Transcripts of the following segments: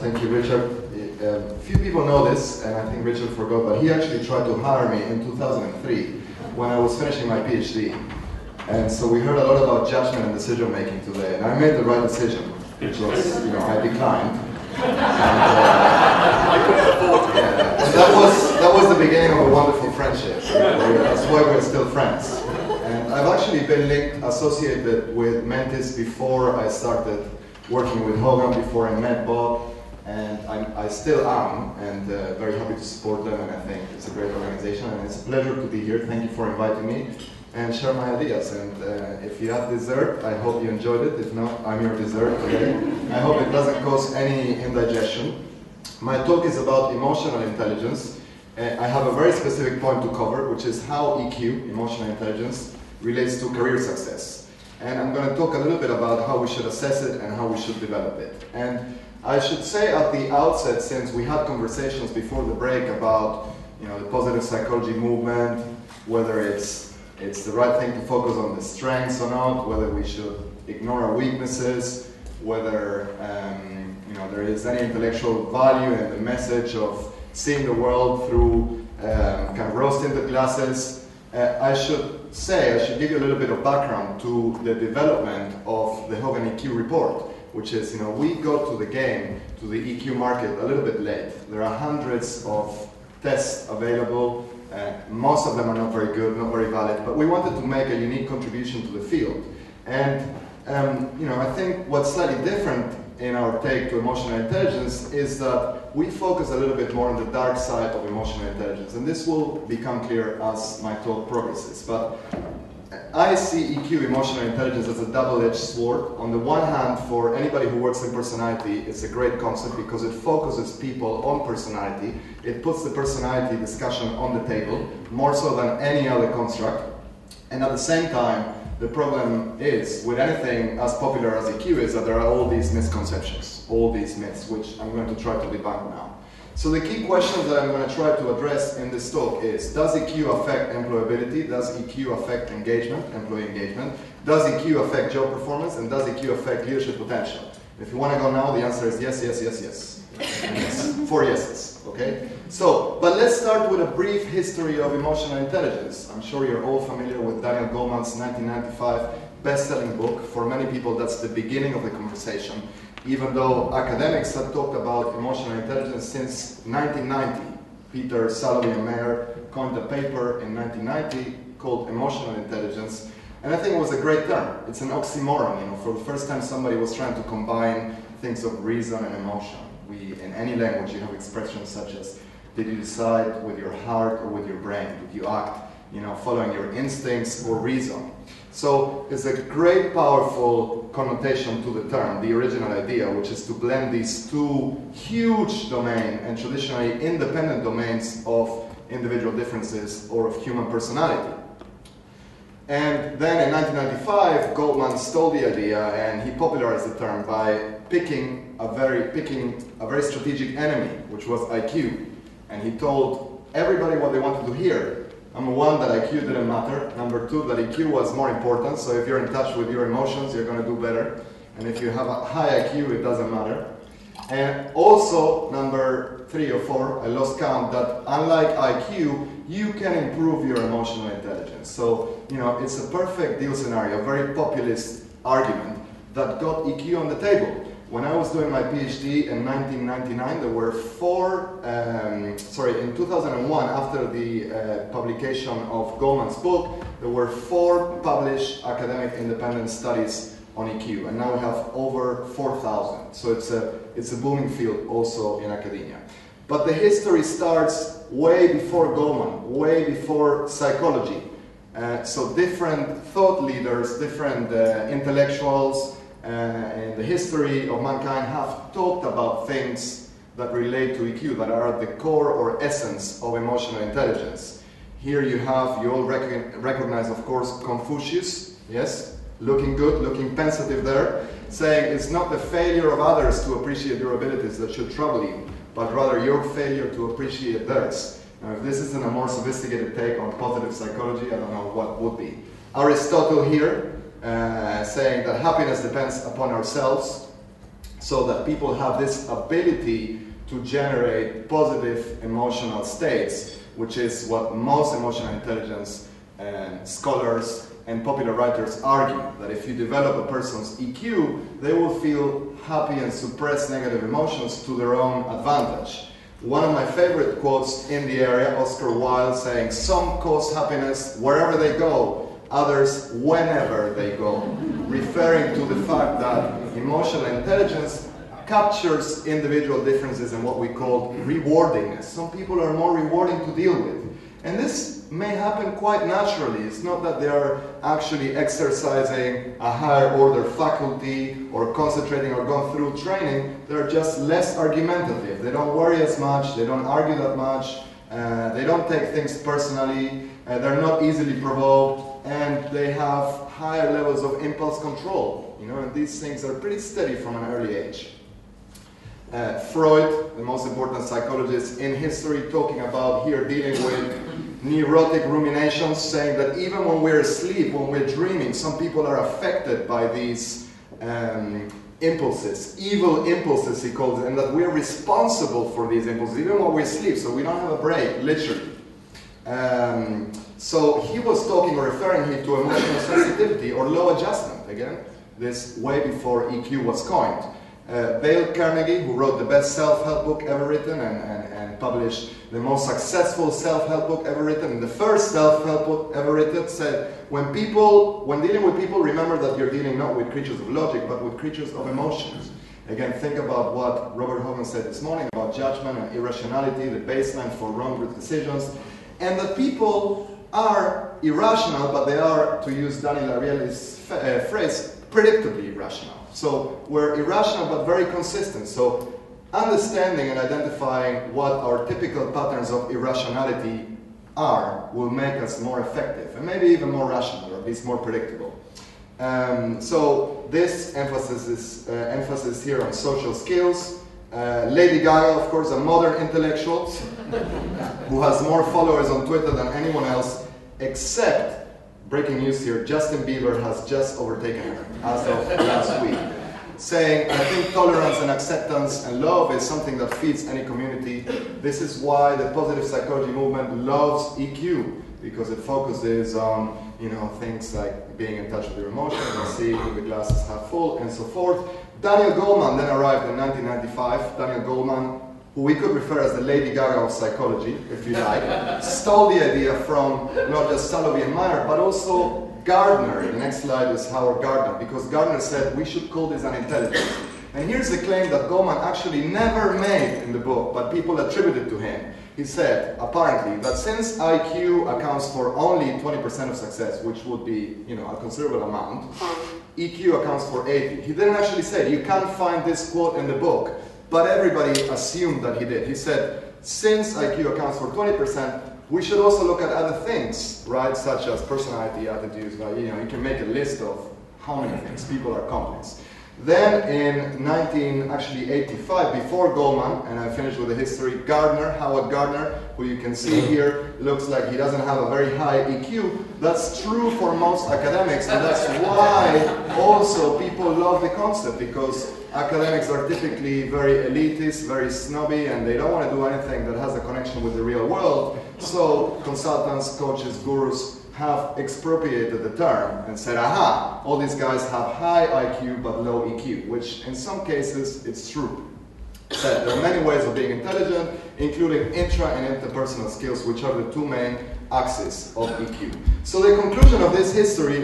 Thank you, Richard. Few people know this, and I think Richard forgot, but he actually tried to hire me in 2003 when I was finishing my PhD. And so we heard a lot about judgment and decision making today, and I made the right decision, which was, I declined. And, that was the beginning of a wonderful friendship. That's why we're still friends. And I've actually been associated with Mentis before I started working with Hogan, before I met Bob, and I still am, and very happy to support them, and I think it's a great organization, and it's a pleasure to be here. Thank you for inviting me and share my ideas. And if you have dessert, I hope you enjoyed it. If not, I'm your dessert today. I hope it doesn't cause any indigestion. My talk is about emotional intelligence. I have a very specific point to cover, which is how EQ, emotional intelligence, relates to career success. And I'm going to talk a little bit about how we should assess it and how we should develop it. And I should say at the outset, since we had conversations before the break about the positive psychology movement, whether it's the right thing to focus on the strengths or not, whether we should ignore our weaknesses, whether there is any intellectual value in the message of seeing the world through kind of rose-tinted glasses, I should give you a little bit of background to the development of the Hogan EQ Report, which is, we got to the game, to the EQ market a little bit late. There are hundreds of tests available. Most of them are not very good, not very valid, but we wanted to make a unique contribution to the field. And I think what's slightly different in our take to emotional intelligence is that we focus a little bit more on the dark side of emotional intelligence, and this will become clear as my talk progresses. But I see EQ, emotional intelligence, as a double-edged sword. On the one hand, for anybody who works in personality, it's a great concept because it focuses people on personality. It puts the personality discussion on the table, more so than any other construct. And at the same time, the problem is, with anything as popular as EQ is, that there are all these misconceptions, all these myths, which I'm going to try to debunk now. So the key questions that I'm going to try to address in this talk is, does EQ affect employability? Does EQ affect engagement, employee engagement? Does EQ affect job performance? And does EQ affect leadership potential? If you want to go now, the answer is yes, yes, yes, yes. Yes. 4 yeses, okay? So, but let's start with a brief history of emotional intelligence. I'm sure you're all familiar with Daniel Goleman's 1995 best-selling book. For many people, that's the beginning of the conversation, even though academics have talked about emotional intelligence since 1990. Peter Salovey and Mayer coined a paper in 1990 called Emotional Intelligence, and I think it was a great term. It's an oxymoron, for the first time somebody was trying to combine things of reason and emotion. In any language, you have expressions such as, did you decide with your heart or with your brain? Did you act, following your instincts or reason? So it's a great, powerful connotation to the term, the original idea, which is to blend these two huge domains and traditionally independent domains of individual differences or of human personality. And then in 1995, Goleman stole the idea and he popularized the term by picking a very strategic enemy, which was IQ. And he told everybody what they wanted to hear. Number one, that IQ didn't matter. Number two, that EQ was more important. So if you're in touch with your emotions, you're going to do better. And if you have a high IQ, it doesn't matter. And also, number 3 or 4, I lost count, that unlike IQ, you can improve your emotional intelligence. So, it's a perfect deal scenario, a very populist argument that got EQ on the table. When I was doing my PhD in 1999, there were in 2001, after the publication of Goleman's book, there were 4 published academic independent studies on EQ, and now we have over 4,000. So it's a booming field also in academia. But the history starts way before Goleman, way before psychology. So different thought leaders, different intellectuals in the history of mankind have talked about things that relate to EQ, that are at the core or essence of emotional intelligence. Here you all recognize, of course, Confucius, yes? Looking good, looking pensive there, saying it's not the failure of others to appreciate your abilities that should trouble you, but rather your failure to appreciate theirs. Now, if this isn't a more sophisticated take on positive psychology, I don't know what would be. Aristotle here, saying that happiness depends upon ourselves. so that people have this ability to generate positive emotional states, which is what most emotional intelligence scholars and popular writers argue, that if you develop a person's EQ, they will feel happy and suppress negative emotions to their own advantage. One of my favorite quotes in the area, Oscar Wilde saying, "Some cause happiness wherever they go, others whenever they go," referring to the fact that emotional intelligence captures individual differences in what we call rewardingness. Some people are more rewarding to deal with. And this may happen quite naturally. It's not that they are actually exercising a higher order faculty or concentrating or going through training. They're just less argumentative. They don't worry as much. They don't argue that much. They don't take things personally. They're not easily provoked. And they have higher levels of impulse control. You know, and these things are pretty steady from an early age. Freud, the most important psychologist in history, talking about here dealing with neurotic ruminations, saying that even when we're asleep, when we're dreaming, some people are affected by these impulses, evil impulses he calls it, and that we're responsible for these impulses, even when we asleep, so we don't have a break, literally. So he was talking or referring here to emotional sensitivity or low adjustment, again, this way before EQ was coined. Dale Carnegie, who wrote the best self-help book ever written and published the most successful self-help book ever written, and the first self-help book ever written, said, when dealing with people, remember that you're dealing not with creatures of logic, but with creatures of emotions. Again, think about what Robert Hogan said this morning about judgment and irrationality, the baseline for wrong decisions, and that people are irrational, but they are, to use Daniel Ariely's phrase, predictably irrational. So we're irrational but very consistent. So understanding and identifying what our typical patterns of irrationality are will make us more effective and maybe even more rational, or at least more predictable. So this emphasis here on social skills. Lady Gaga, of course, a modern intellectual who has more followers on Twitter than anyone else, except, breaking news here, Justin Bieber has just overtaken her as of last week, saying, I think tolerance and acceptance and love is something that feeds any community. This is why the positive psychology movement loves EQ, because it focuses on, you know, things like being in touch with your emotions and seeing the glass is half full and so forth. Daniel Goleman then arrived in 1995. Daniel Goleman, who we could refer as the Lady Gaga of psychology, if you like, stole the idea from not just Salovey and Meyer, but also Gardner. The next slide is Howard Gardner, because Gardner said we should call this an intelligence. And here's the claim that Goleman actually never made in the book, but people attributed to him. He said, apparently, that since IQ accounts for only 20% of success, which would be, you know, a considerable amount, EQ accounts for 80. He didn't actually say, you can't find this quote in the book, but everybody assumed that he did. He said, since IQ accounts for 20%, we should also look at other things, right? Such as personality, attitudes, you know, you can make a list of how many things. People are complex. Then in 1985, before Goleman, and I finished with the history, Gardner, Howard Gardner, who you can see here, looks like he doesn't have a very high EQ. That's true for most academics, and that's why also people love the concept, because academics are typically very elitist, very snobby, and they don't want to do anything that has a connection with the real world. So consultants, coaches, gurus have expropriated the term and said, aha, all these guys have high IQ but low EQ, which in some cases it's true. Said there are many ways of being intelligent, including intra and interpersonal skills, which are the two main axes of EQ. So the conclusion of this history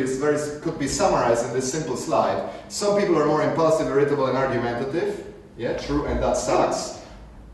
could be summarized in this simple slide. Some people are more impulsive, irritable, and argumentative. Yeah, true, and that sucks.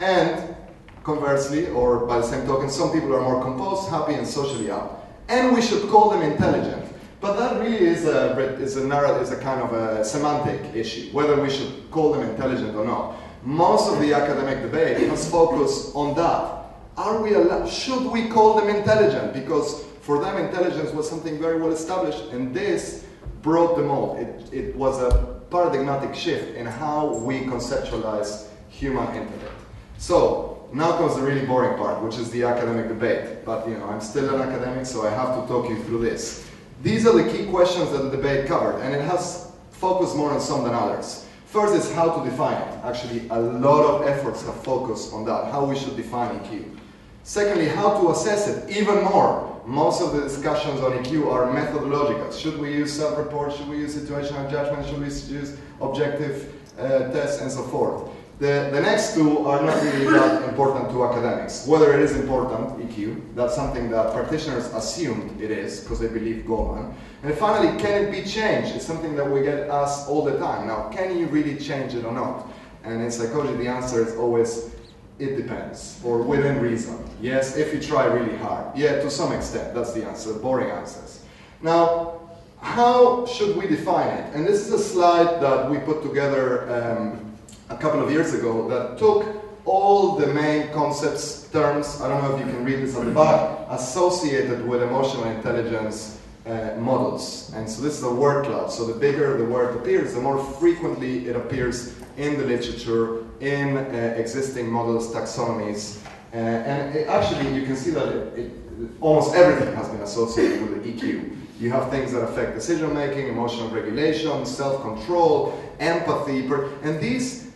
And conversely, or by the same token, some people are more composed, happy, and socially up. And we should call them intelligent. But that really is a kind of a semantic issue, whether we should call them intelligent or not. Most of the academic debate has focused on that. Should we call them intelligent? Because for them, intelligence was something very well established, and this broke the mold. It was a paradigmatic shift in how we conceptualize human intellect. So now comes the really boring part, which is the academic debate. But you know, I'm still an academic, so I have to talk you through this. These are the key questions that the debate covered, and it has focused more on some than others. First is how to define it. Actually, a lot of efforts have focused on that, how we should define EQ. Secondly, how to assess it even more. Most of the discussions on EQ are methodological. Should we use self-report? Should we use situational judgment? Should we use objective tests and so forth? The next two are not really that important to academics. Whether it is important, EQ, that's something that practitioners assumed it is because they believe Goldman. And finally, can it be changed? It's something that we get asked all the time. Now, can you really change it or not? And in psychology, the answer is always, it depends, or within reason. Yes, if you try really hard. Yeah, to some extent, that's the answer, boring answers. Now, how should we define it? And this is a slide that we put together a couple of years ago that took all the main concepts, terms, I don't know if you can read this on the back, associated with emotional intelligence models. And so this is a word cloud. So the bigger the word appears, the more frequently it appears in the literature, in existing models, taxonomies. Actually, you can see that almost everything has been associated with the EQ. You have things that affect decision-making, emotional regulation, self-control, empathy, and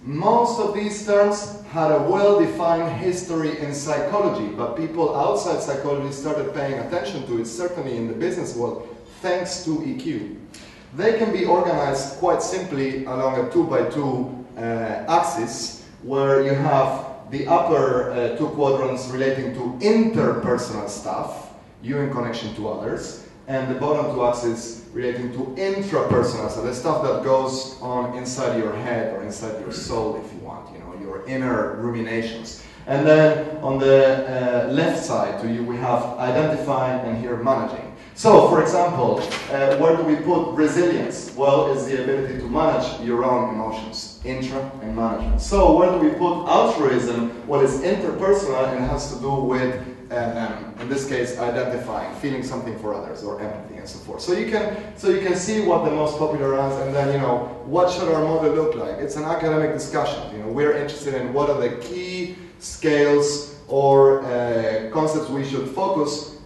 most of these terms had a well-defined history in psychology, but people outside psychology started paying attention to it, certainly in the business world, thanks to EQ. They can be organized quite simply along a 2x2 axis, where you have the upper two quadrants relating to interpersonal stuff, you in connection to others, and the bottom two axes relating to intrapersonal, so the stuff that goes on inside your head or inside your soul, if you want, your inner ruminations. And then on the left side to you, we have identifying and here managing. So, for example, where do we put resilience? Well, it's the ability to manage your own emotions, intra and management. So, where do we put altruism? Well, it's interpersonal and has to do with, in this case, identifying, feeling something for others, or empathy and so forth. So you can see what the most popular ones, and then what should our model look like? It's an academic discussion. We're interested in what are the key scales or concepts we should focus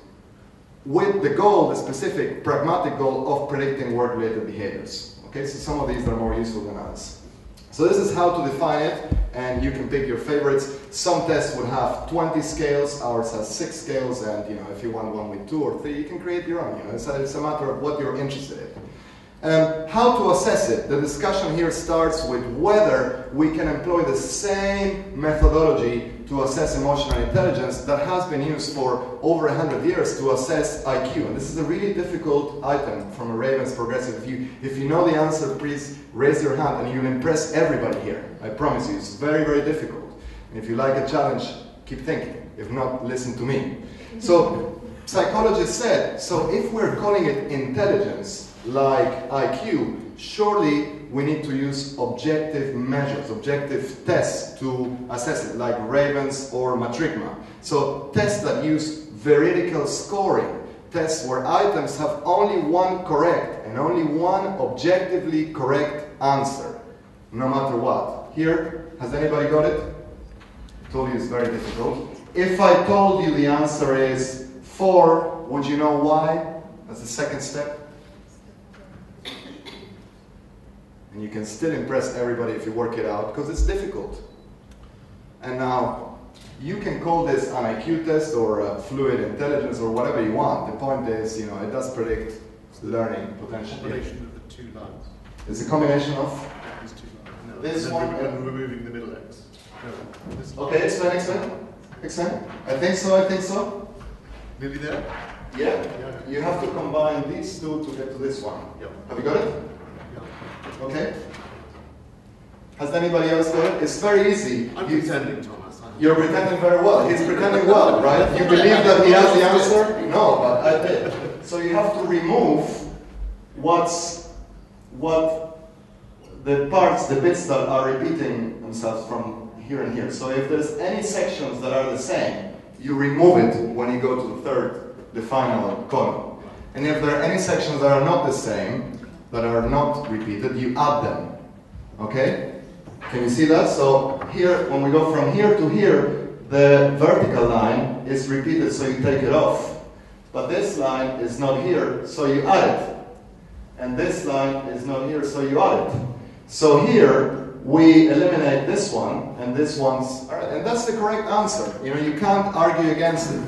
with the goal, the specific pragmatic goal of predicting work-related behaviors. Okay, so some of these are more useful than others. So this is how to define it, and you can pick your favorites. Some tests would have 20 scales, ours has 6 scales, and if you want one with 2 or 3, you can create your own. It's a matter of what you're interested in. How to assess it? The discussion here starts with whether we can employ the same methodology to assess emotional intelligence that has been used for over 100 years to assess IQ. And this is a really difficult item from a Ravens Progressive. If you know the answer, please raise your hand and you'll impress everybody here. I promise you, it's very, very difficult. And if you like a challenge, keep thinking. If not, listen to me. So, psychologists said, so if we're calling it intelligence, like IQ, surely we need to use objective measures, objective tests to assess it, like Ravens or Matrigma. So tests that use veridical scoring, tests where items have only one correct and only one objectively correct answer, no matter what. Here, has anybody got it? I told you it's very difficult. If I told you the answer is 4, would you know why? That's the second step. And you can still impress everybody if you work it out, because it's difficult. And now, you can call this an IQ test or a fluid intelligence or whatever you want. The point is, it does predict learning potential. Combination of the 2 lines. It's a combination of These 2 lines. No, this one and removing the middle X. No, this one. Okay, explain. I think so. Nearly there? Yeah. You have to combine these two to get to this one. Yep. Have you got it? Yeah. Okay. Has anybody else got it? It's very easy. I'm pretending, Thomas. You're pretending very well. He's pretending well, right? You believe that he has the answer? No, but I did. So you have to remove what the parts, the bits that are repeating themselves from here and here. So if there's any sections that are the same, you remove it when you go to the final column. And if there are any sections that are not the same, that are not repeated, you add them. Okay? Can you see that? So here, when we go from here to here, the vertical line is repeated, so you take it off. But this line is not here, so you add it. And this line is not here, so you add it. So here we eliminate this one, and this one's, and that's the correct answer. You can't argue against it,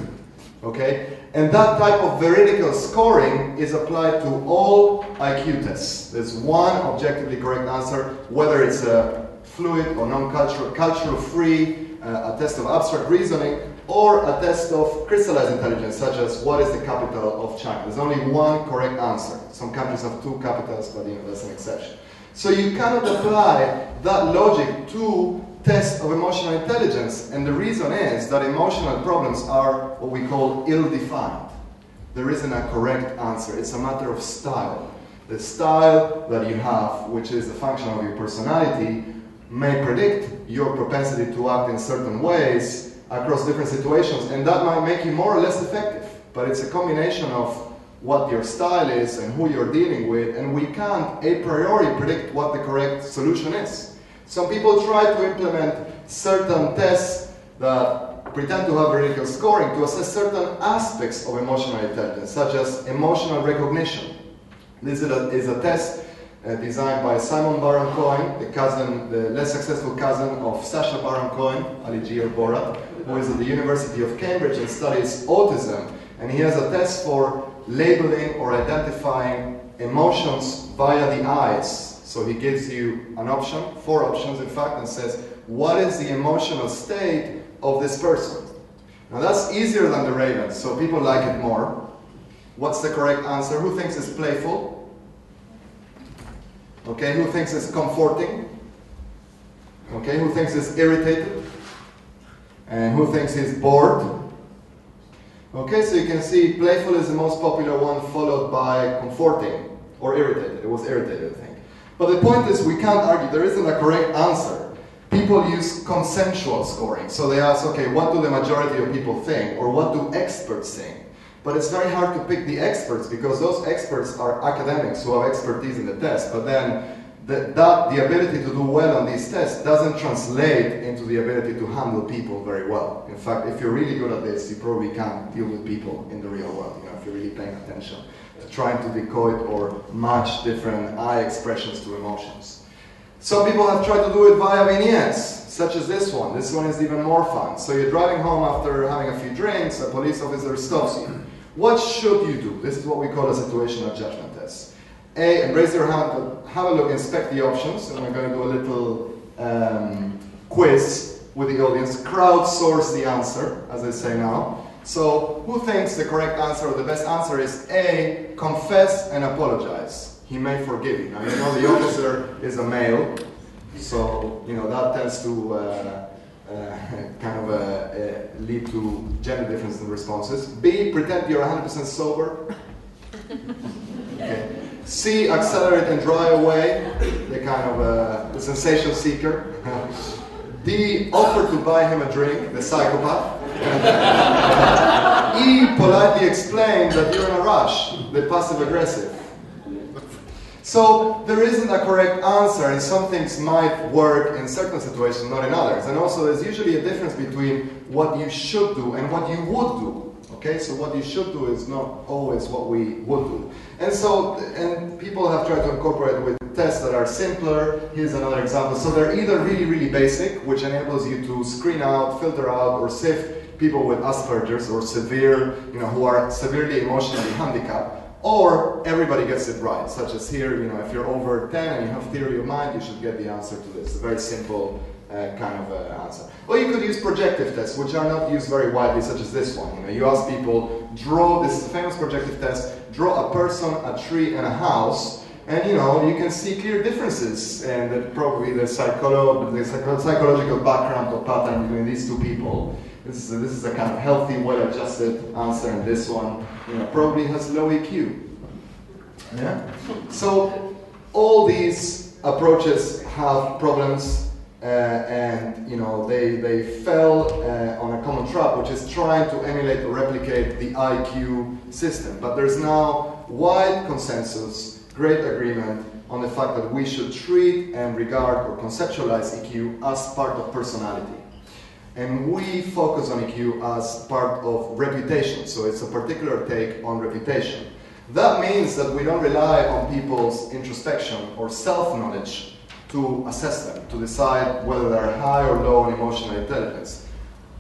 okay? And that type of veridical scoring is applied to all IQ tests. There's one objectively correct answer, whether it's a fluid or non-cultural, cultural-free, a test of abstract reasoning, or a test of crystallized intelligence, such as what is the capital of China. There's only one correct answer. Some countries have two capitals, but that's an exception. So you cannot apply that logic to tests of emotional intelligence, and the reason is that emotional problems are what we call ill-defined. There isn't a correct answer. It's a matter of style. The style that you have, which is a function of your personality, may predict your propensity to act in certain ways across different situations, and that might make you more or less effective. But it's a combination of what your style is and who you're dealing with, and we can't a priori predict what the correct solution is. Some people try to implement certain tests that pretend to have veridical scoring to assess certain aspects of emotional intelligence, such as emotional recognition. This is a test designed by Simon Baron-Cohen, the less successful cousin of Sacha Baron-Cohen, Ali G. or Borat, who is at the University of Cambridge and studies autism. And he has a test for labeling or identifying emotions via the eyes. So he gives you an option, 4 options in fact, and says, what is the emotional state of this person? Now that's easier than the Ravens, so people like it more. What's the correct answer? Who thinks it's playful? Okay, who thinks it's comforting? Okay, who thinks it's irritated? And who thinks it's bored? Okay, so you can see playful is the most popular one, followed by comforting or irritated. It was irritated, I think. But the point is, we can't argue. There isn't a correct answer. People use consensual scoring. So they ask, okay, what do the majority of people think? Or what do experts think? But it's very hard to pick the experts, because those experts are academics who have expertise in the test. But then the ability to do well on these tests doesn't translate into the ability to handle people very well. In fact, if you're really good at this, you probably can't deal with people in the real world, if you're really paying attention to trying to decode or match different eye expressions to emotions. Some people have tried to do it via vignettes, such as this one. This one is even more fun. So you're driving home after having a few drinks, a police officer stops you. What should you do? This is what we call a situational judgment test. A, and raise your hand, but have a look, inspect the options, and we're going to do a little quiz with the audience. Crowdsource the answer, as they say now. So, who thinks the correct answer or the best answer is A, confess and apologize? He may forgive you. Now, the officer is a male, so, that tends to lead to gender difference in responses. B, pretend you're 100% sober. Okay. C, accelerate and drive away, the sensation seeker. D, offer to buy him a drink, the psychopath. E, politely explain that you're in a rush, the passive aggressive. So there isn't a correct answer, and some things might work in certain situations, not in others. And also there's usually a difference between what you should do and what you would do. Okay, so what you should do is not always what we would do. And people have tried to incorporate with tests that are simpler. Here's another example. So they're either really, really basic, which enables you to screen out, filter out, or sift people with Asperger's or severe, who are severely emotionally handicapped, or everybody gets it right, such as here, if you're over 10 and you have theory of mind, you should get the answer to this. A very simple answer. Or you could use projective tests, which are not used very widely, such as this one. You ask people, this is a famous projective test, draw a person, a tree, and a house, and you can see clear differences, and that probably the psychological background or pattern between these two people. This is a kind of healthy, well-adjusted answer, and this one probably has low EQ. Yeah? So all these approaches have problems. And they fell on a common trap, which is trying to emulate or replicate the IQ system. But there's now wide consensus, great agreement on the fact that we should treat and regard or conceptualize EQ as part of personality. And we focus on EQ as part of reputation, so it's a particular take on reputation. That means that we don't rely on people's introspection or self-knowledge to to assess them, to decide whether they're high or low on emotional intelligence.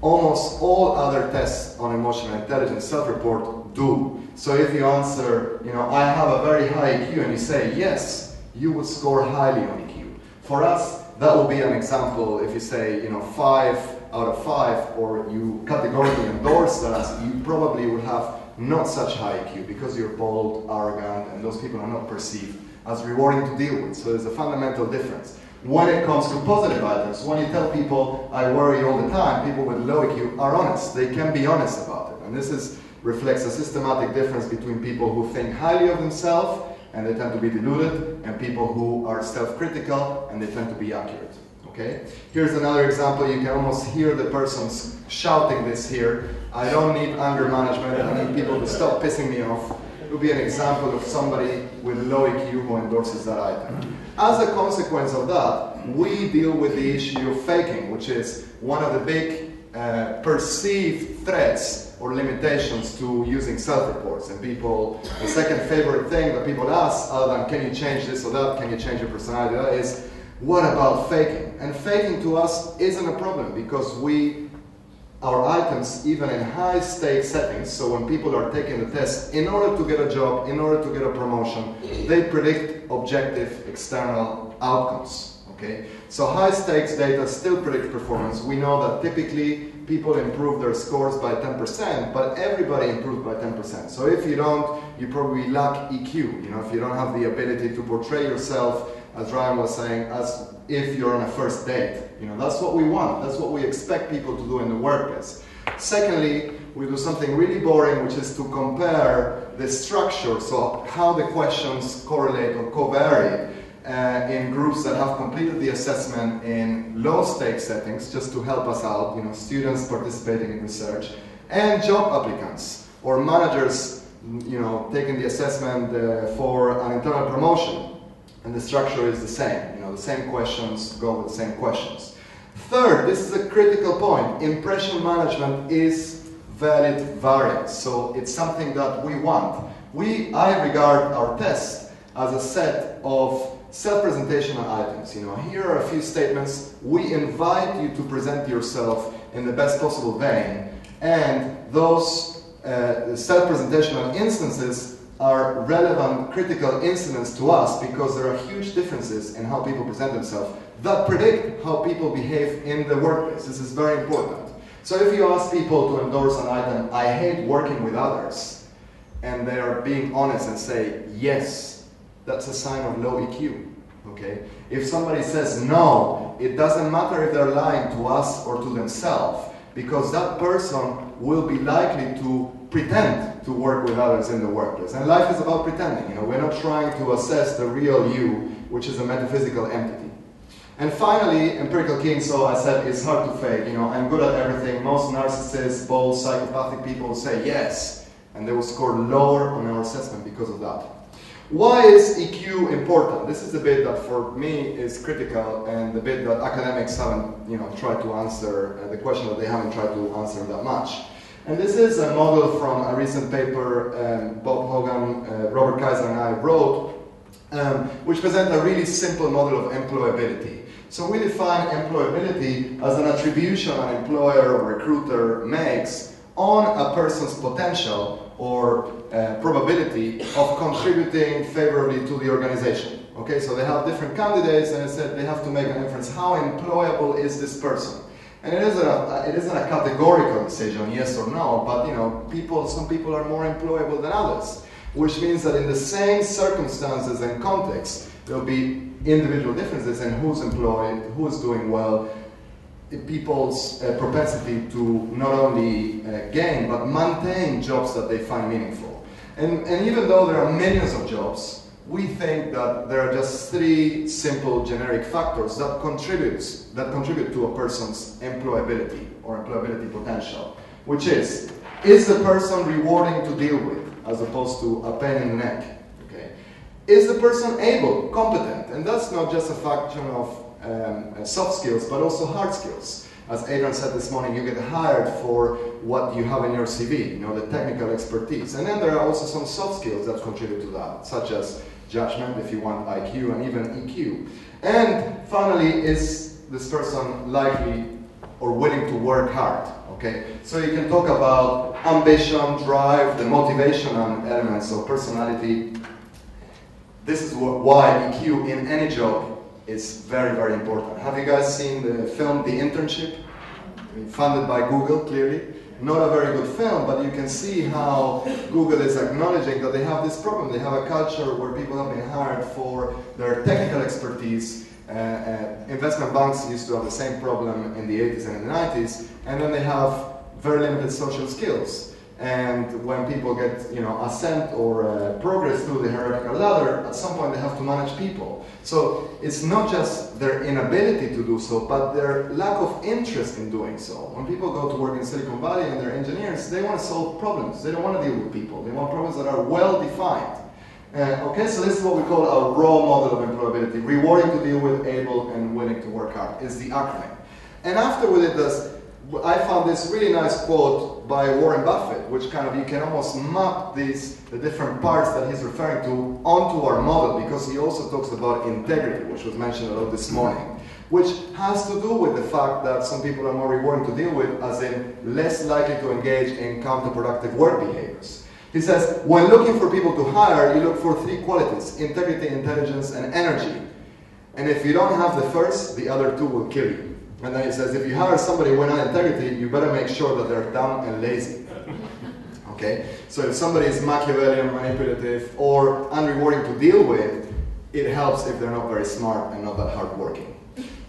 Almost all other tests on emotional intelligence, self-report, do. So if you answer, I have a very high EQ, and you say yes, you would score highly on EQ. For us, that will be an example if you say, 5 out of 5, or you categorically endorse that, you probably would have not such high EQ because you're bold, arrogant, and those people are not perceived as rewarding to deal with. So there's a fundamental difference. When it comes to positive items, when you tell people, I worry all the time, people with low EQ are honest. They can be honest about it. And this reflects a systematic difference between people who think highly of themselves, and they tend to be deluded, and people who are self-critical, and they tend to be accurate. Okay? Here's another example. You can almost hear the person shouting this here. I don't need anger management. I need people to stop pissing me off. It would be an example of somebody with low EQ who endorses that item. As a consequence of that, we deal with the issue of faking, which is one of the big perceived threats or limitations to using self-reports. And people, the second favorite thing that people ask, other than can you change this or that, can you change your personality, is what about faking? And faking to us isn't a problem because our items, even in high stakes settings, so when people are taking the test, in order to get a job, in order to get a promotion, they predict objective external outcomes. Okay? So high stakes data still predict performance. We know that typically people improve their scores by 10%, but everybody improves by 10%. So if you don't, you probably lack EQ. If you don't have the ability to portray yourself, as Ryan was saying, as if you're on a first date. That's what we want. That's what we expect people to do in the workplace. Secondly, we do something really boring, which is to compare the structure, so how the questions correlate or covary in groups that have completed the assessment in low-stake settings, just to help us out, students participating in research, and job applicants or managers, taking the assessment for an internal promotion. And the structure is the same. The same questions go with the same questions. Third, this is a critical point. Impression management is valid variance. So it's something that we want. I regard our test as a set of self-presentational items. Here are a few statements. We invite you to present yourself in the best possible vein. And those self-presentational instances are relevant, critical incidents to us because there are huge differences in how people present themselves that predict how people behave in the workplace. This is very important. So if you ask people to endorse an item, I hate working with others, and they are being honest and say, yes, that's a sign of low EQ. Okay? If somebody says no, it doesn't matter if they're lying to us or to themselves, because that person will be likely to pretend to work with others in the workplace. And life is about pretending. We're not trying to assess the real you, which is a metaphysical entity. And finally, empirical king, so I said it's hard to fake. I'm good at everything. Most narcissists, bold, psychopathic people say yes, and they will score lower on our assessment because of that. Why is EQ important? This is the bit that for me is critical, and the bit that academics haven't tried to answer, the question that they haven't tried to answer that much. And this is a model from a recent paper Bob Hogan, Robert Kaiser and I wrote, which presents a really simple model of employability. So we define employability as an attribution an employer or recruiter makes on a person's potential or probability of contributing favorably to the organization. Okay, so they have different candidates, and it said they have to make an inference, how employable is this person? And it isn't a categorical decision, yes or no, but some people are more employable than others, which means that in the same circumstances and context, there'll be individual differences in who's employed, who's doing well, people's propensity to not only gain, but maintain jobs that they find meaningful. And even though there are millions of jobs, we think that there are just 3 simple generic factors that contribute to a person's employability or employability potential, which is the person rewarding to deal with, as opposed to a pain in the neck? Okay. Is the person able, competent? And that's not just a function of soft skills, but also hard skills. As Adrian said this morning, you get hired for what you have in your CV, the technical expertise. And then there are also some soft skills that contribute to that, such as judgment, if you want IQ, and even EQ. And finally, is this person likely or willing to work hard? Okay, so you can talk about ambition, drive, the motivational elements of personality. This is why EQ in any job is very, very important. Have you guys seen the film The Internship? Funded by Google, clearly. Not a very good film, but you can see how Google is acknowledging that they have this problem. They have a culture where people have been hired for their technical expertise. Investment banks used to have the same problem in the 80s and in the 90s, and then they have very limited social skills. And when people get, ascent or progress through the hierarchical ladder, at some point they have to manage people. So it's not just their inability to do so, but their lack of interest in doing so. When people go to work in Silicon Valley and they're engineers, they want to solve problems. They don't want to deal with people. They want problems that are well defined. Okay, so this is what we call a raw model of employability. Rewarding to deal with, able, and willing to work hard is the acronym. And after we did this, I found this really nice quote by Warren Buffett, which kind of, you can almost map the different parts that he's referring to onto our model, because he also talks about integrity, which was mentioned a lot this morning, which has to do with the fact that some people are more rewarding to deal with, as in less likely to engage in counterproductive work behaviors. He says, when looking for people to hire, you look for three qualities: integrity, intelligence, and energy. And if you don't have the first, the other two will kill you. And then he says, if you hire somebody without integrity, you better make sure that they're dumb and lazy. Okay? So if somebody is Machiavellian, manipulative, or unrewarding to deal with, it helps if they're not very smart and not that hardworking.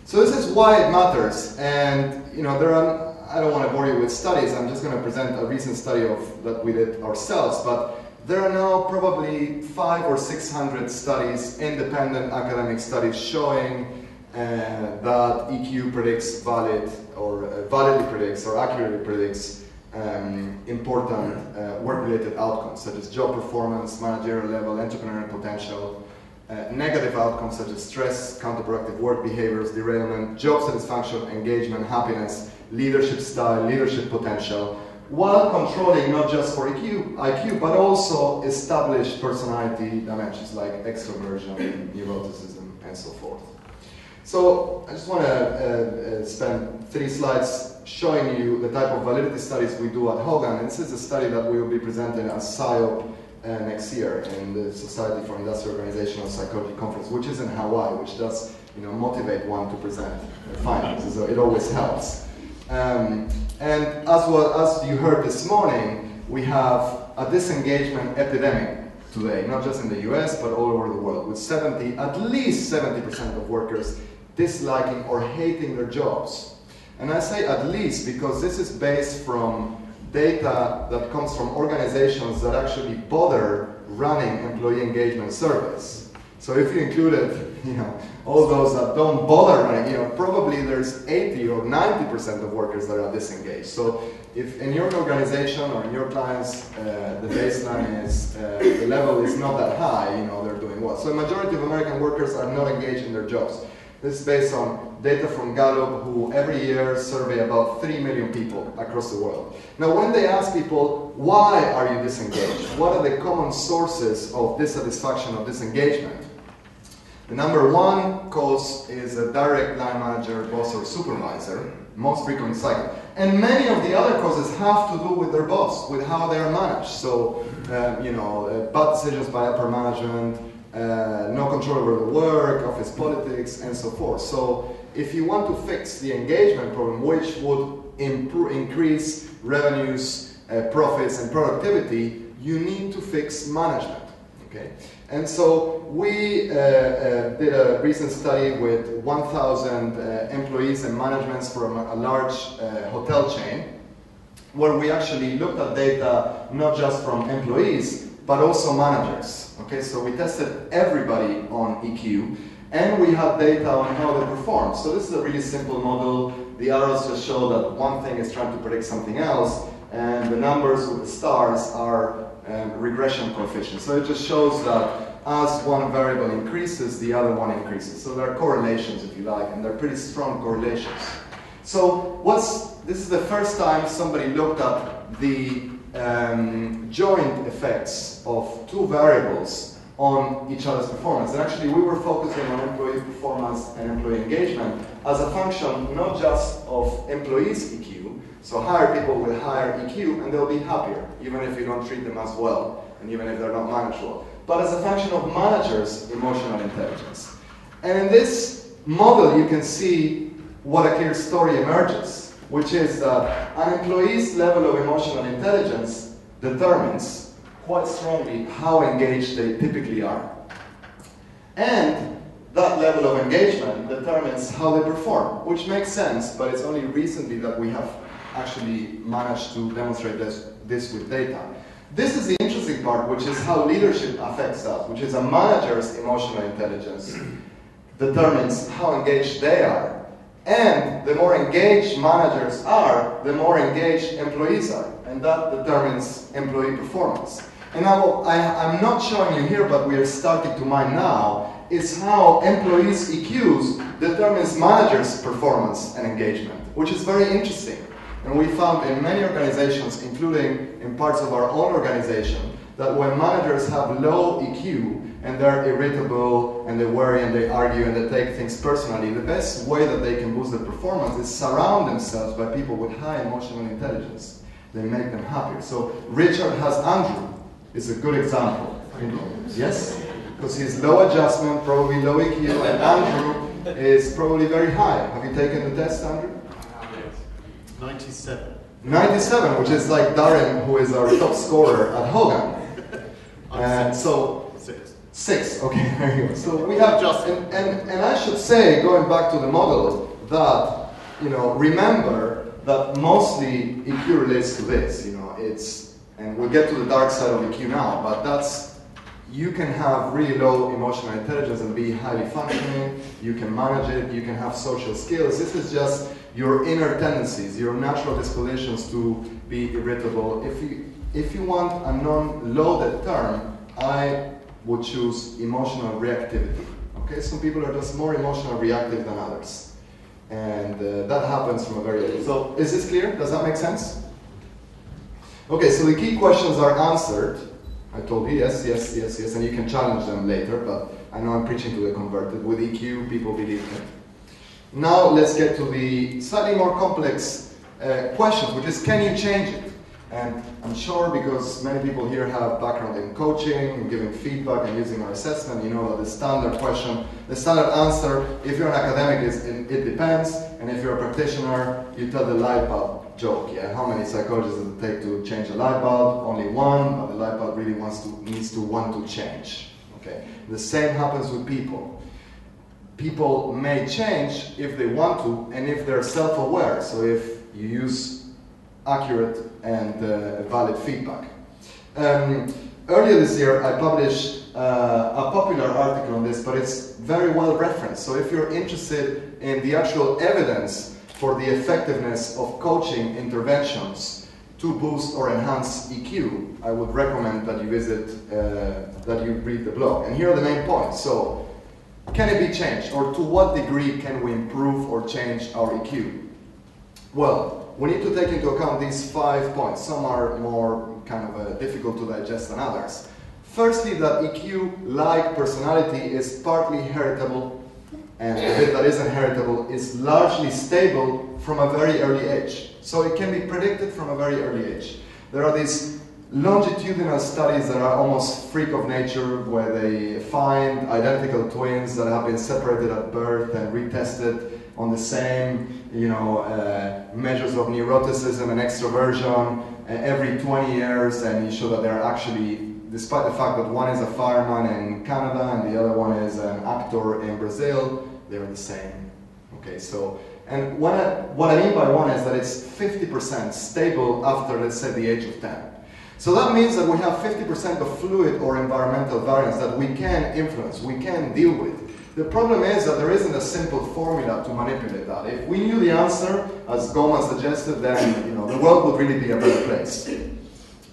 So this is why it matters. And I don't want to bore you with studies. I'm just going to present a recent study that we did ourselves. But there are now probably 500 or 600 studies, independent academic studies, showing that EQ predicts validly predicts or accurately predicts important work-related outcomes, such as job performance, managerial level, entrepreneurial potential, negative outcomes such as stress, counterproductive work behaviors, derailment, job satisfaction, engagement, happiness, leadership style, leadership potential, while controlling not just for IQ, but also established personality dimensions like extroversion, neuroticism, and so forth. So I just want to spend 3 slides showing you the type of validity studies we do at Hogan. And this is a study that we will be presenting as SIOP next year in the Society for Industrial Organizational Psychology Conference, which is in Hawaii, which does motivate one to present findings. So it always helps. And as you heard this morning, we have a disengagement epidemic today, not just in the US, but all over the world, with at least 70% of workers disliking or hating their jobs. And I say at least because this is based from data that comes from organizations that actually bother running employee engagement surveys. So if you included, all those that don't bother running, probably there's 80 or 90% of workers that are disengaged. So if in your organization or in your clients, the baseline is, the level is not that high, they're doing well. So a majority of American workers are not engaged in their jobs. This is based on data from Gallup, who every year survey about 3 million people across the world. Now, when they ask people, why are you disengaged? What are the common sources of dissatisfaction or disengagement? The number one cause is a direct line manager, boss, or supervisor, most frequent cycle. And many of the other causes have to do with their boss, with how they are managed. So, bad decisions by upper management, no control over the work, office politics, and so forth. So if you want to fix the engagement problem, which would increase revenues, profits, and productivity, you need to fix management. Okay? And so we did a recent study with 1,000 employees and managements from a large hotel chain, where we actually looked at data not just from employees, but also managers. Okay, so we tested everybody on EQ, and we had data on how they perform. So this is a really simple model. The arrows just show that one thing is trying to predict something else, and the numbers with the stars are regression coefficients. So it just shows that as one variable increases, the other one increases. So there are correlations, if you like, and they're pretty strong correlations. So this is the first time somebody looked at the joint effects of 2 variables on each other's performance. And actually, we were focusing on employee performance and employee engagement as a function not just of employees' EQ, so higher people with higher EQ, and they'll be happier, even if you don't treat them as well, and even if they're not managed well, but as a function of managers' emotional intelligence. And in this model, you can see what a clear story emerges, which is that an employee's level of emotional intelligence determines quite strongly how engaged they typically are. And that level of engagement determines how they perform, which makes sense, but it's only recently that we have actually managed to demonstrate this with data. This is the interesting part, which is how leadership affects that, which is a manager's emotional intelligence determines how engaged they are. And the more engaged managers are, the more engaged employees are. And that determines employee performance. And now, I'm not showing you here, but we are starting to mine now, is how employees' EQs determines managers' performance and engagement, which is very interesting. And we found in many organizations, including in parts of our own organization, that when managers have low EQ and they're irritable and they worry and they argue and they take things personally, the best way that they can boost their performance is surround themselves by people with high emotional intelligence. They make them happier. So Richard has Andrew, is a good example. Yes? Because he's low adjustment, probably low EQ, and Andrew is probably very high. Have you taken the test, Andrew? 97. 97, which is like Darren, who is our top scorer at Hogan. And so 6. Okay, there you go. So we have just, and I should say, going back to the model, that remember that mostly EQ relates to this. And we'll get to the dark side of EQ now, but you can have really low emotional intelligence and be highly functioning. You can manage it. You can have social skills. This is just your inner tendencies, your natural dispositions to be irritable. If you want a non-loaded term, I would choose emotional reactivity. Okay, some people are just more emotional reactive than others, and that happens from a very early. So, is this clear? Does that make sense? Okay, so the key questions are answered. I told you yes, yes, yes, yes, and you can challenge them later, but I know I'm preaching to the converted. With EQ, people believe it. Now let's get to the slightly more complex questions, which is, can you change it? And I'm sure, because many people here have background in coaching and giving feedback and using our assessment, you know that the standard question, the standard answer, if you're an academic, is it depends, and if you're a practitioner, you tell the light bulb joke. Yeah, how many psychologists does it take to change a light bulb? Only one, but the light bulb really needs to want to change. Okay, the same happens with people. People may change if they want to, and if they're self-aware. So if you use accurate and valid feedback. Earlier this year, I published a popular article on this, but it's very well referenced. So if you're interested in the actual evidence for the effectiveness of coaching interventions to boost or enhance EQ, I would recommend that you visit, that you read the blog. And here are the main points. So, can it be changed, or to what degree can we improve or change our EQ? Well, we need to take into account these 5 points. Some are more kind of difficult to digest than others. Firstly, that EQ, like personality, is partly heritable, and the bit that isn't heritable is largely stable from a very early age. So it can be predicted from a very early age. There are these longitudinal studies that are almost freak of nature, where they find identical twins that have been separated at birth and retested on the same, measures of neuroticism and extroversion every 20 years, and you show that they're actually, despite the fact that one is a fireman in Canada and the other one is an actor in Brazil, they're the same. Okay, so, and what I mean by one is that it's 50% stable after, let's say, the age of 10. So that means that we have 50% of fluid or environmental variance that we can influence, we can deal with. The problem is that there isn't a simple formula to manipulate that. If we knew the answer, as Goma suggested, then the world would really be a better place.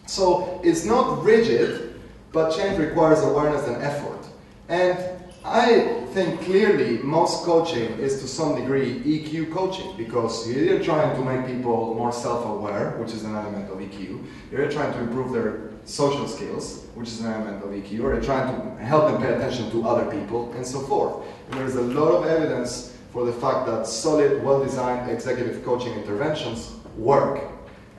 So it's not rigid, but change requires awareness and effort. And I think clearly most coaching is to some degree EQ coaching, because you're either trying to make people more self-aware, which is an element of EQ, you're either trying to improve their social skills, which is an element of EQ, or you're trying to help them pay attention to other people, and so forth. And there's a lot of evidence for the fact that solid, well-designed executive coaching interventions work.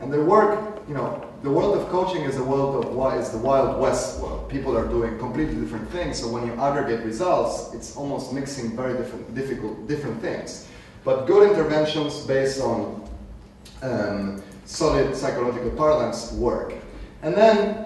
And they work, you know, the world of coaching is the world of is the Wild West world. People are doing completely different things, so when you aggregate results, it's almost mixing very different things. But good interventions based on solid psychological paradigms work. And then,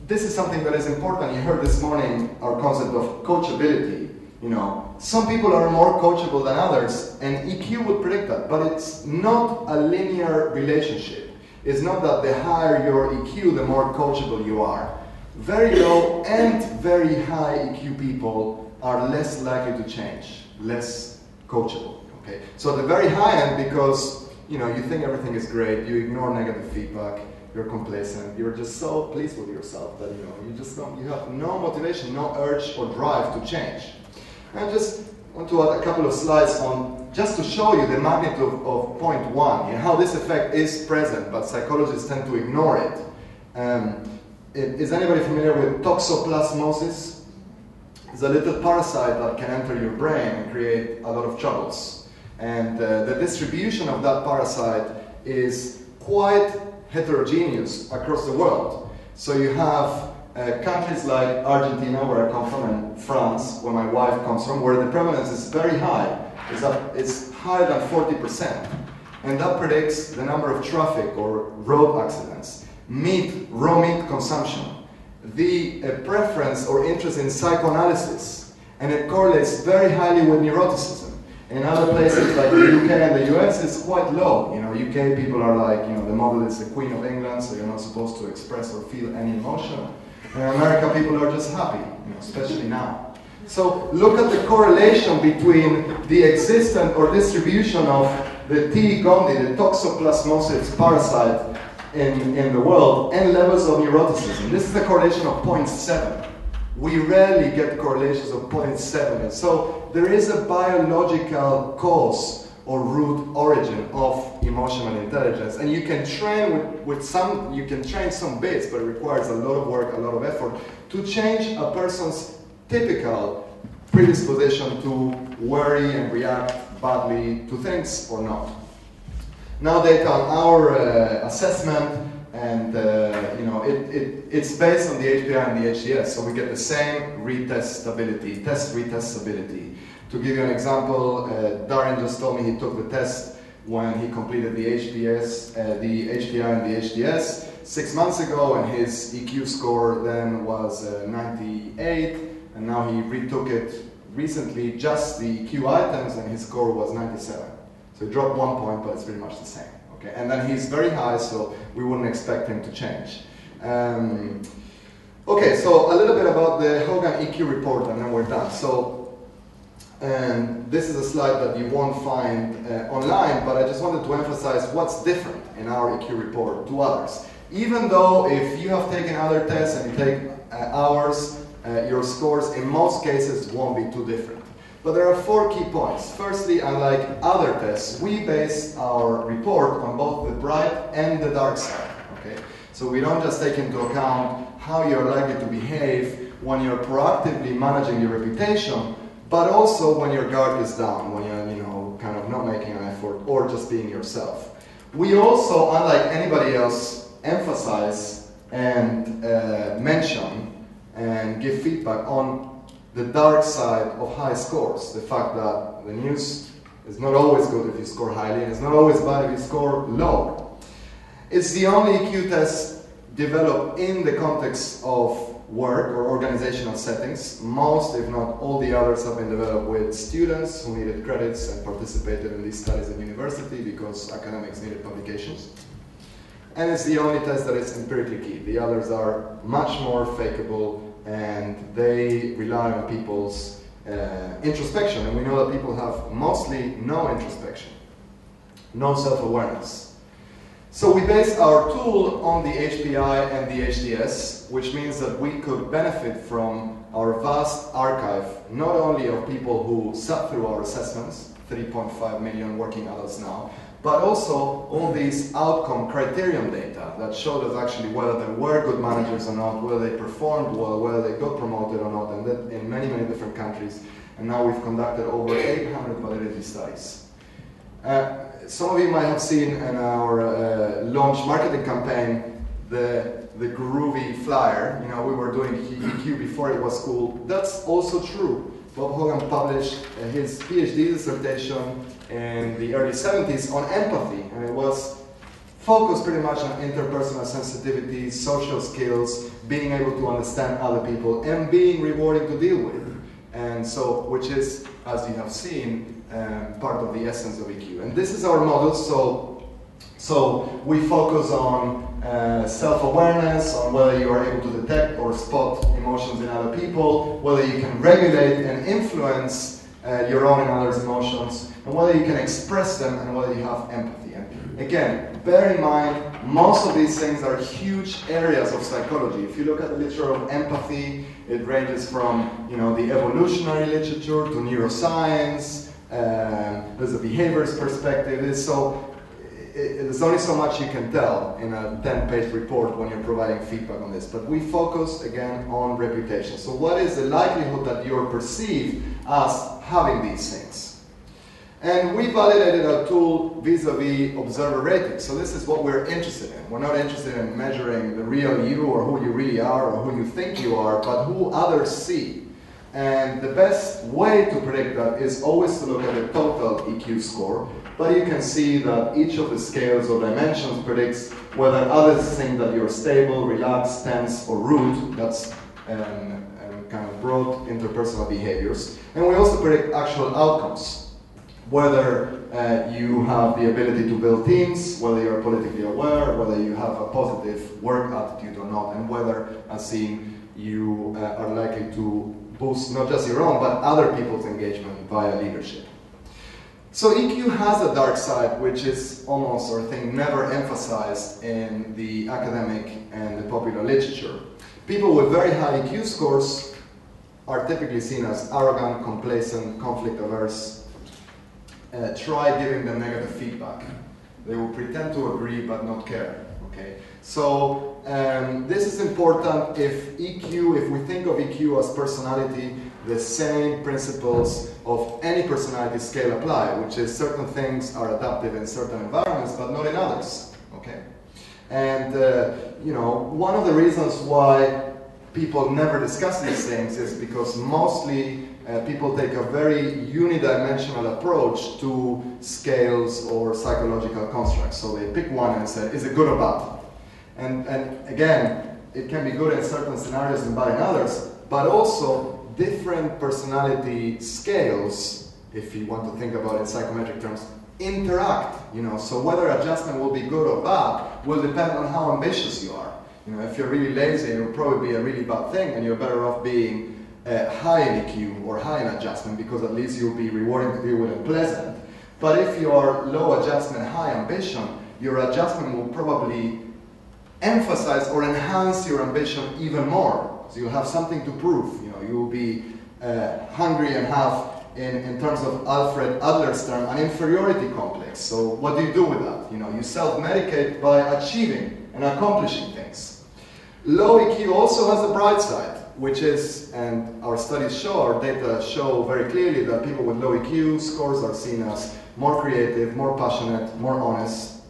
this is something that is important. You heard this morning our concept of coachability. You know, some people are more coachable than others, and EQ would predict that, but it's not a linear relationship. It's not that the higher your EQ, the more coachable you are. Very low and very high EQ people are less likely to change, less coachable. Okay? So at the very high end, because you know you think everything is great, you ignore negative feedback, you're complacent, you're just so pleased with yourself that you have no motivation, no urge or drive to change. And I just want to add a couple of slides on just to show you the magnitude of point one, how this effect is present, but psychologists tend to ignore it. Is anybody familiar with toxoplasmosis? It's a little parasite that can enter your brain and create a lot of troubles. And the distribution of that parasite is quite heterogeneous across the world. So you have countries like Argentina, where I come from, and France, where my wife comes from, where the prevalence is very high. It's higher than 40%. And that predicts the number of traffic or road accidents, raw meat consumption, the preference or interest in psychoanalysis, and it correlates very highly with neuroticism. In other places like the UK and the US, it's quite low. You know, UK people are like, you know, the model is the Queen of England, so you're not supposed to express or feel any emotion. In America, people are just happy, you know, especially now. So look at the correlation between the existence or distribution of the T. gondii, the Toxoplasmosis parasite in the world, and levels of neuroticism. This is a correlation of 0.7. We rarely get correlations of 0.7. And so there is a biological cause or root origin of emotional intelligence. And you can train you can train some bits, but it requires a lot of work, a lot of effort to change a person's typical predisposition to worry and react badly to things or not. Now data on our assessment, and you know, it's based on the HPI and the HDS, so we get the same retest stability, test-retest stability. To give you an example, Darren just told me he took the test when he completed the the HPI and the HDS 6 months ago, and his EQ score then was 98, and now he retook it recently, just the EQ items, and his score was 97. So he dropped 1 point, but it's pretty much the same. Okay, and then he's very high, so we wouldn't expect him to change. Okay, so a little bit about the Hogan EQ report, and then we're done. So, this is a slide that you won't find online, but I just wanted to emphasize what's different in our EQ report to others. Even though if you have taken other tests and you take ours, your scores in most cases won't be too different. But there are 4 key points. Firstly, unlike other tests, we base our report on both the bright and the dark side. Okay? So we don't just take into account how you're likely to behave when you're proactively managing your reputation, but also when your guard is down, when you're, you know, kind of not making an effort or just being yourself. We also, unlike anybody else, emphasize and mention and give feedback on the dark side of high scores. The fact that the news is not always good if you score highly, and it's not always bad if you score low. It's the only EQ test developed in the context of work or organizational settings. Most, if not all, the others have been developed with students who needed credits and participated in these studies at university because academics needed publications. And it's the only test that is empirically key. The others are much more fakeable, and they rely on people's introspection. And we know that people have mostly no introspection, no self-awareness. So we base our tool on the HPI and the HDS, which means that we could benefit from our vast archive, not only of people who sat through our assessments, 3.5 million working adults now, but also all these outcome criterion data that showed us actually whether they were good managers or not, whether they performed well, whether they got promoted or not, and that in many, many different countries. And now we've conducted over 800 validity studies. Some of you might have seen in our launch marketing campaign the groovy flyer. You know, we were doing EQ before it was cool. That's also true. Bob Hogan published his PhD dissertation in the early 70s on empathy, and it was focused pretty much on interpersonal sensitivity, social skills, being able to understand other people, and being rewarding to deal with. And so, which is, as you have seen, part of the essence of EQ. And this is our model, so we focus on self-awareness, on whether you are able to detect or spot emotions in other people, whether you can regulate and influence your own and others' emotions, and whether you can express them, and whether you have empathy. And again, bear in mind, most of these things are huge areas of psychology. If you look at the literature of empathy, it ranges from, you know, the evolutionary literature to neuroscience. There's a behaviorist perspective. There's only so much you can tell in a 10-page report when you're providing feedback on this. But we focus, again, on reputation. So what is the likelihood that you're perceived as having these things? And we validated our tool vis-a-vis observer rating. So this is what we're interested in. We're not interested in measuring the real you or who you really are or who you think you are, but who others see. And the best way to predict that is always to look at the total EQ score. But you can see that each of the scales or dimensions predicts whether others think that you're stable, relaxed, tense, or rude. That's kind of broad interpersonal behaviors. And we also predict actual outcomes, whether you have the ability to build teams, whether you're politically aware, whether you have a positive work attitude or not, and whether, as seen, you are likely to boost not just your own, but other people's engagement via leadership. So EQ has a dark side, which is almost, or I think, never emphasized in the academic and the popular literature. People with very high EQ scores are typically seen as arrogant, complacent, conflict-averse. Try giving them negative feedback. They will pretend to agree but not care. Okay? So this is important if we think of EQ as personality, the same principles of any personality scale apply, which is certain things are adaptive in certain environments, but not in others. Okay? And you know, one of the reasons why people never discuss these things is because mostly people take a very unidimensional approach to scales or psychological constructs. So they pick one and say, is it good or bad? And again, it can be good in certain scenarios and bad in others, but also different personality scales, if you want to think about it in psychometric terms, interact. You know, so whether adjustment will be good or bad will depend on how ambitious you are. You know, if you're really lazy, it will probably be a really bad thing, and you're better off being high in EQ or high in adjustment, because at least you'll be rewarding to deal with and pleasant. But if you are low adjustment, high ambition, your adjustment will probably emphasize or enhance your ambition even more. So you'll have something to prove. You know, you will be hungry and have, in terms of Alfred Adler's term, an inferiority complex. So what do you do with that? You know, you self-medicate by achieving and accomplishing things. Low EQ also has a bright side, which is, and our studies show, our data show very clearly that people with low EQ scores are seen as more creative, more passionate, more honest.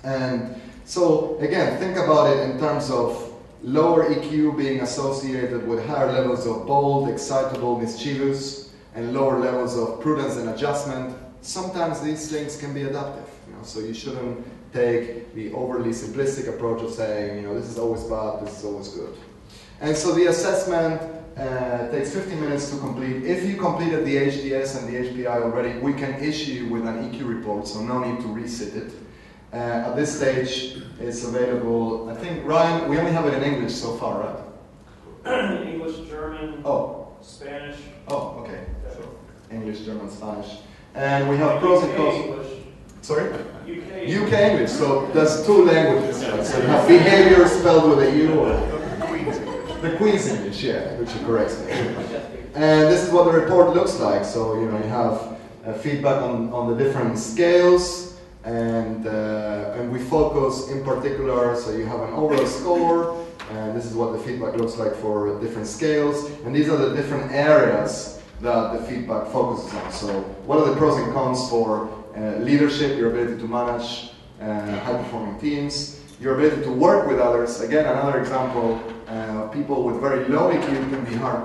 And so, again, think about it in terms of lower EQ being associated with higher levels of bold, excitable, mischievous, and lower levels of prudence and adjustment. Sometimes these things can be adaptive. You know, so you shouldn't take the overly simplistic approach of saying, you know, this is always bad, this is always good. And so the assessment takes 15 minutes to complete. If you completed the HDS and the HPI already, we can issue you with an EQ report, so no need to resit it. At this stage, it's available, I think, Ryan, we only have it in English so far, right? English, German, Spanish. Oh, okay. So English, German, Spanish. And we have pros and cons. English. Sorry? UK. UK English, so there's two languages. Right? So you have behavior spelled with a U, or Queen's English. the Queen's English, yeah, which is correct. And this is what the report looks like. So you have feedback on the different scales, and we focus in particular. So you have an overall score, and this is what the feedback looks like for different scales. And these are the different areas that the feedback focuses on. So what are the pros and cons for leadership, your ability to manage high-performing teams, your ability to work with others. Again, another example, people with very low EQ can be hard,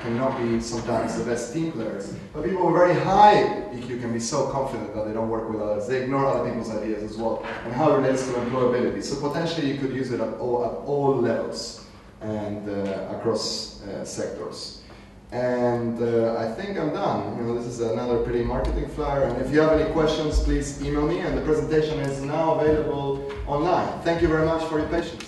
cannot be sometimes the best team players. But people with very high EQ can be so confident that they don't work with others. They ignore other people's ideas as well, and how it relates to employability. So potentially you could use it at all levels and across sectors. And I think I'm done. This is another pretty marketing flyer. And if you have any questions, please email me. And the presentation is now available online. Thank you very much for your patience.